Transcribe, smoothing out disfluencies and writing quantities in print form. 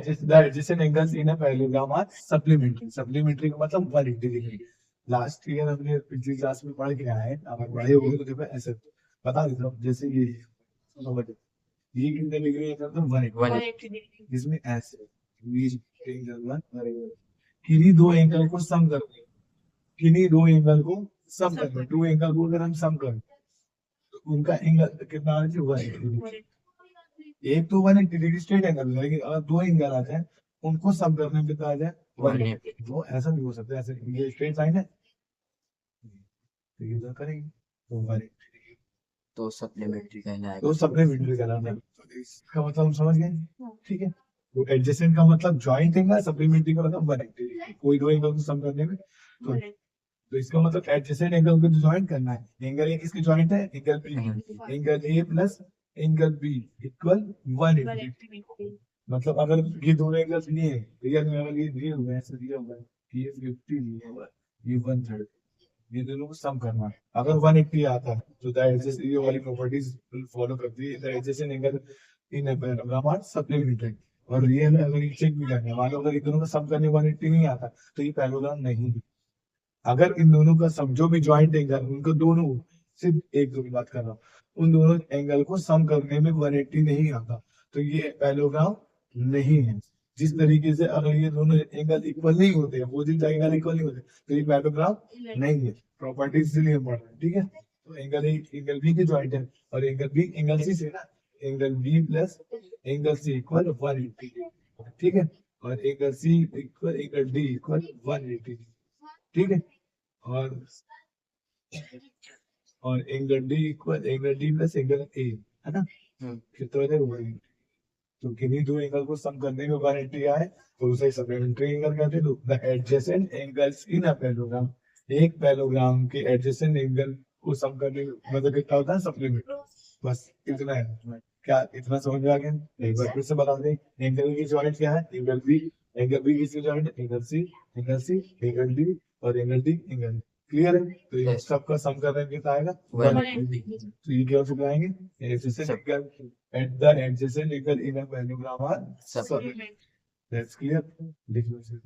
the adjacent angles in a parallelogram are supplementary. Supplementary का मतलब 180 degree. Last year हमने पिछली क्लास में पढ़ के आए, अगर बड़े हो गए तो देखो ऐसे बता देता हूँ। जैसे ये कितने डिग्री एंगल तो 180 डिग्री, इसमें ऐसे किन्हीं दो एंगल को सम करते हैं, किन्हीं दो एंगल को सम करते हैं। टू एंगल को अगर हम सम करें तो उनका एंगल कितना आ जाए? 180। एक तो 180 डिग्री स्ट्रेट एंगल, लेकिन अगर दो एंगल आ जाए उनको सम करने में कितना आ जाए? 180। वो ऐसा भी हो सकता है, ऐसे ये स्ट्रेट लाइन है तो ये क्या करेंगे तो 180। तो सप्लीमेंट्री कहना है। तो सप्लीमेंट्री कहलाता है। तो इसका मतलब हम समझ गए, ठीक है। तो एडजेसेंट का मतलब जॉइंट एंगल, सप्लीमेंट्री का मतलब 180 डिग्री, कोई दो एंगल को सम करने में। तो इसका मतलब एडजेसेंट एंगल को ज्वाइन करना है। एंगल ए किसके ज्वाइंट है? Angle B. Angle A plus angle B equal 180। मतलब अगर ये दोनों एंगल्स लिए हैं, रियल में अगर ये दिए हुए हैं, ऐसे दिया हुआ है कि ये 50 दिया हुआ है, ये 130, ये दोनों को सम करना है। अगर 180 आता है तो द एडजेसेंट, ये वाली प्रॉपर्टीज फॉलो करती है। The adjacent angle in a paragraph are supplementary. और रियल में अगर ये चेक भी करना है, मान लो अगर इन दोनों को सम करने 180 नहीं आता तो ये पैराग्राफ नहीं है। अगर इन दोनों का सम, जो भी ज्वाइंट एंगल उनको दोनों, सिर्फ एक दो की बात कर रहा हूँ, उन दोनों एंगल को सम करने में 180 नहीं आता तो ये पैरेललोग्राम नहीं है। जिस तरीके से अगर ये दोनों एंगल इक्वल नहीं होते, अपोजिट एंगल इक्वल नहीं होते तो ये पैरेललोग्राम नहीं है। प्रॉपर्टी इसलिए इम्पोर्टेंट है, ठीक है। तो एंगल ए एंगल बी के ज्वाइंट है और एंगल बी एंगल सी से ना, angle B plus angle C equal 180, ठीक है। और angle C equal angle D equal 180, ठीक है। और angle D equal angle D plus angle A, है ना। कितना है वो? तो किन्हीं दो एंगल को सम करने में 180 आए तो उसे सप्लीमेंट्री एंगल कहते हैं। तो the adjacent angles in a parallelogram, एक पैरेललोग्राम के एडजेसेंट एंगल को सम करने में मतलब कितना होता है? सप्लीमेंट्री। बस इतना है। क्या इतना समझ में आ गया? एक बार फिर से बता दें, एंगल की जॉइंट क्या है? Angle B. एंगल बी किसकी जॉइंट है? Angle C. Angle C angle D और एंगल डी एंगल। क्लियर है? तो ये सबका सम करने में कितना आएगा? 180। तो ये क्या सिखाएंगे? Adjacent angle at the adjacent angle in a parallelogram are supplementary. That's clear. लिख लो इसे।